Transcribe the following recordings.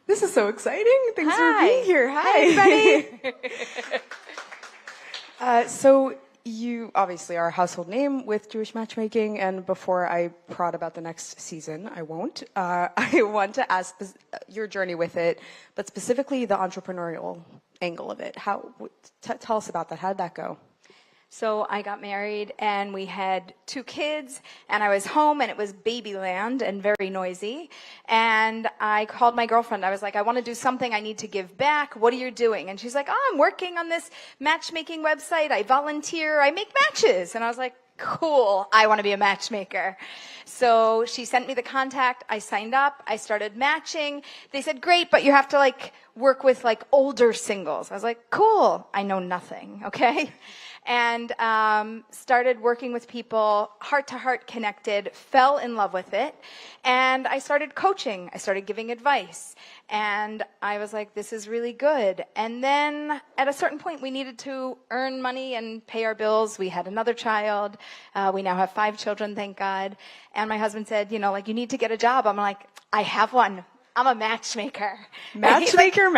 This is so exciting. Thanks for being here. Hi. Hi, everybody. So you obviously are a household name with Jewish matchmaking, and before I prod about the next season, I won't. I want to ask your journey with it, but specifically the entrepreneurial angle of it. Tell us about that. How did that go? So I got married and we had 2 kids and I was home and it was babyland and very noisy. And I called my girlfriend. I was like, I want to do something. I need to give back. What are you doing? And she's like, oh, I'm working on this matchmaking website. I volunteer. I make matches. And I was like, cool. I want to be a matchmaker. So she sent me the contact. I signed up. I started matching. They said, great, but you have to work with older singles. I was like, cool. I know nothing. Okay. And started working with people, heart-to-heart connected, fell in love with it, and I started coaching. I started giving advice, and I was like, this is really good. And then at a certain point, we needed to earn money and pay our bills. We had another child. We now have 5 children, thank God. And my husband said, you need to get a job. I'm like, I have one. I'm a matchmaker. Matchmaker.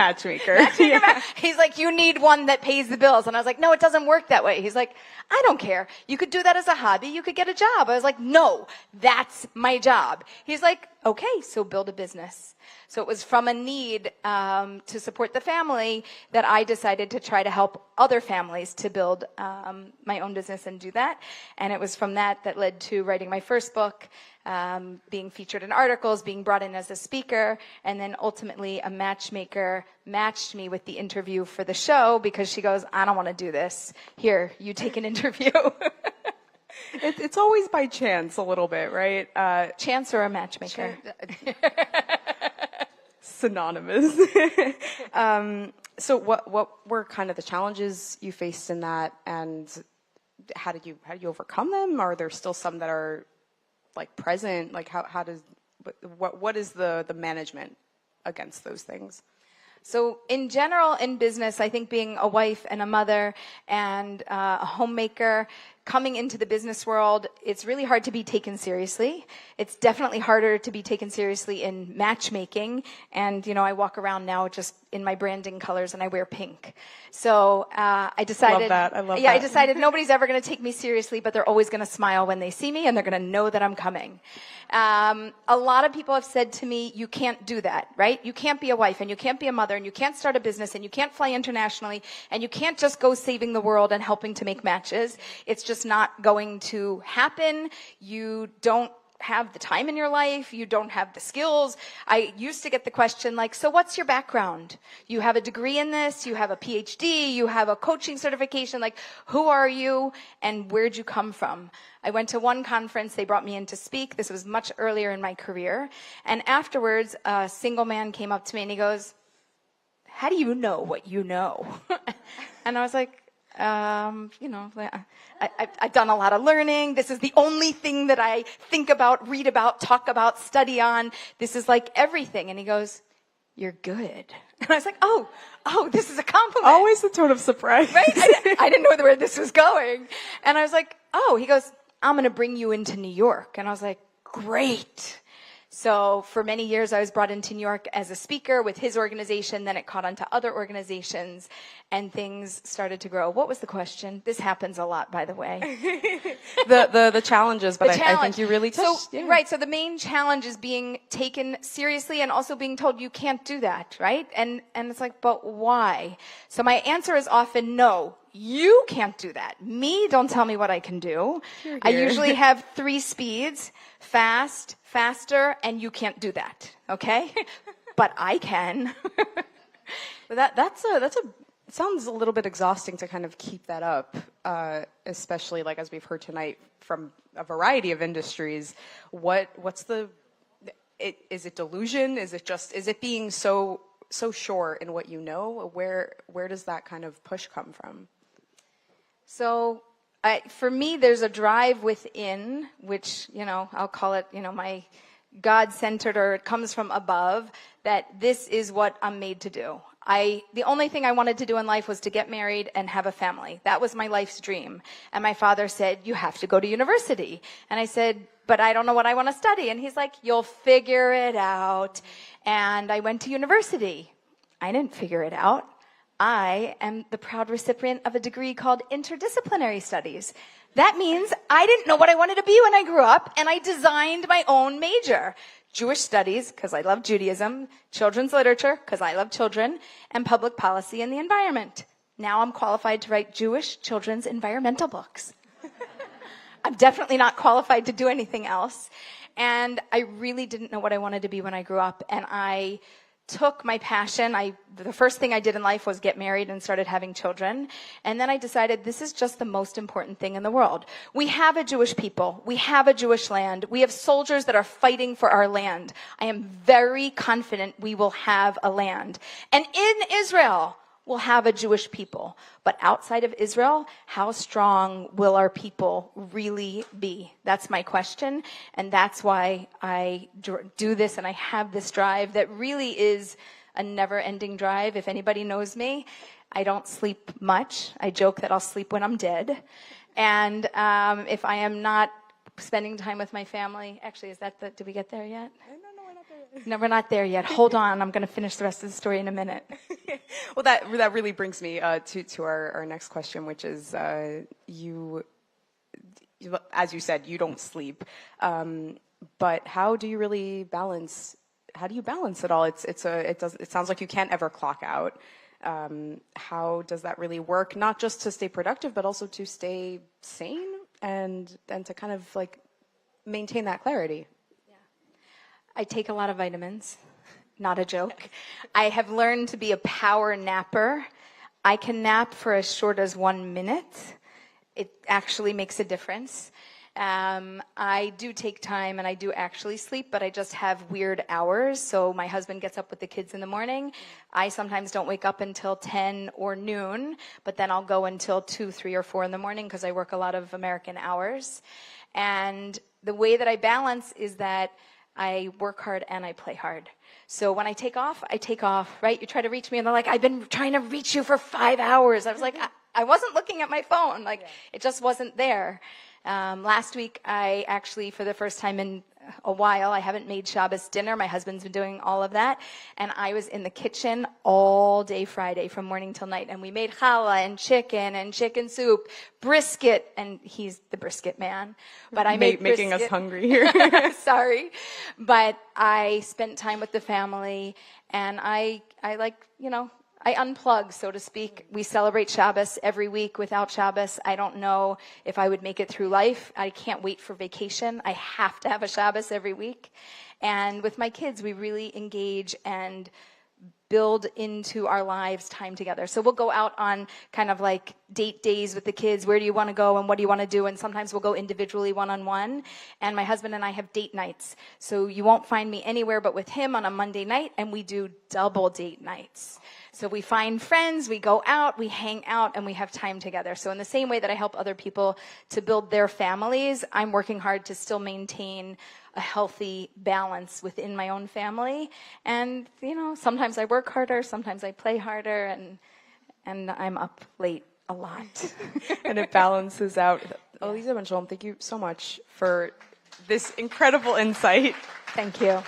He's like, you need one that pays the bills. And I was like, no, it doesn't work that way. He's like, I don't care. You could do that as a hobby. You could get a job. I was like, no, that's my job. He's like, okay, so build a business. So it was from a need to support the family that I decided to try to help other families to build my own business and do that. And it was from that led to writing my first book, being featured in articles, being brought in as a speaker, and then ultimately a matchmaker matched me with the interview for the show because she goes, I don't want to do this. Here, you take an interview. It's always by chance a little bit, right? Chance or a matchmaker? Synonymous. So what were kind of the challenges you faced in that, and how did you overcome them? Are there still some that are present? What is the management against those things? So in general, in business, I think being a wife and a mother and a homemaker, coming into the business world, it's really hard to be taken seriously. It's definitely harder to be taken seriously in matchmaking. And, I walk around now just in my branding colors and I wear pink. So I decided... I love that. I decided nobody's ever going to take me seriously, but they're always going to smile when they see me and they're going to know that I'm coming. A lot of people have said to me, you can't do that, right? You can't be a wife and you can't be a mother and you can't start a business and you can't fly internationally and you can't just go saving the world and helping to make matches. It's just not going to happen. You don't have the time in your life. You don't have the skills. I used to get the question so what's your background? You have a degree in this. You have a PhD. You have a coaching certification. Who are you and where'd you come from? I went to one conference. They brought me in to speak. This was much earlier in my career. And afterwards, a single man came up to me and he goes, how do you know what you know? And I was like, I've done a lot of learning. This is the only thing that I think about, read about, talk about, study on. This is everything. And he goes, you're good. And I was like, oh, this is a compliment. Always the tone of surprise. Right? I didn't know where this was going. And I was like, oh, he goes, I'm going to bring you into New York. And I was like, great. So for many years, I was brought into New York as a speaker with his organization. Then it caught on to other organizations, and things started to grow. What was the question? This happens a lot, by the way. the challenges, but I think you really touched. Right. So the main challenge is being taken seriously and also being told you can't do that, right? And it's like, but why? So my answer is often no. You can't do that. Me, don't tell me what I can do. Here. I usually have 3 speeds: fast, faster, and you can't do that. Okay? But I can. That's it sounds a little bit exhausting to kind of keep that up, especially as we've heard tonight from a variety of industries. Is it delusion? Is it being so sure in what you know? Where does that kind of push come from? So for me, there's a drive within, which, I'll call it, my God-centered, or it comes from above, that this is what I'm made to do. The only thing I wanted to do in life was to get married and have a family. That was my life's dream. And my father said, you have to go to university. And I said, but I don't know what I want to study. And he's like, you'll figure it out. And I went to university. I didn't figure it out. I am the proud recipient of a degree called interdisciplinary studies. That means I didn't know what I wanted to be when I grew up, and I designed my own major. Jewish studies, because I love Judaism, children's literature, because I love children, and public policy and the environment. Now I'm qualified to write Jewish children's environmental books. I'm definitely not qualified to do anything else. And I really didn't know what I wanted to be when I grew up, and I took my passion. The first thing I did in life was get married and started having children. And then I decided this is just the most important thing in the world. We have a Jewish people. We have a Jewish land. We have soldiers that are fighting for our land. I am very confident we will have a land. And in Israel, we'll have a Jewish people. But outside of Israel, how strong will our people really be? That's my question. And that's why I do this and I have this drive that really is a never-ending drive. If anybody knows me, I don't sleep much. I joke that I'll sleep when I'm dead. And if I am not spending time with my family, actually, did we get there yet? No, we're not there yet. Hold on. I'm going to finish the rest of the story in a minute. Well, that really brings me to our next question, which is you, as you said, you don't sleep. But how do you really balance? How do you balance it all? It sounds like you can't ever clock out. How does that really work? Not just to stay productive, but also to stay sane and to kind of like maintain that clarity. I take a lot of vitamins, not a joke. I have learned to be a power napper. I can nap for as short as 1 minute. It actually makes a difference. I do take time and I do actually sleep, but I just have weird hours. So my husband gets up with the kids in the morning. I sometimes don't wake up until 10 or noon, but then I'll go until 2, 3, or 4 in the morning because I work a lot of American hours. And the way that I balance is that I work hard and I play hard. So when I take off, right? You try to reach me and they're like, I've been trying to reach you for 5 hours. I was like, I wasn't looking at my phone. It just wasn't there. Last week, I actually, for the first time in a while, I haven't made Shabbos dinner. My husband's been doing all of that. And I was in the kitchen all day Friday from morning till night. And we made challah and chicken soup, brisket. And he's the brisket man. But I made making us hungry here. Sorry. But I spent time with the family. And I unplug, so to speak. We celebrate Shabbos every week. Without Shabbos, I don't know if I would make it through life. I can't wait for vacation. I have to have a Shabbos every week. And with my kids, we really engage and build into our lives time together. So we'll go out on kind of like date days with the kids. Where do you want to go and what do you want to do? And sometimes we'll go individually one-on-one. And my husband and I have date nights. So you won't find me anywhere but with him on a Monday night, and we do double date nights. So we find friends, we go out, we hang out, and we have time together. So in the same way that I help other people to build their families, I'm working hard to still maintain a healthy balance within my own family. And, sometimes I work harder, sometimes I play harder, and I'm up late a lot. And it balances out. Aleeza Ben Shalom, thank you so much for this incredible insight. Thank you.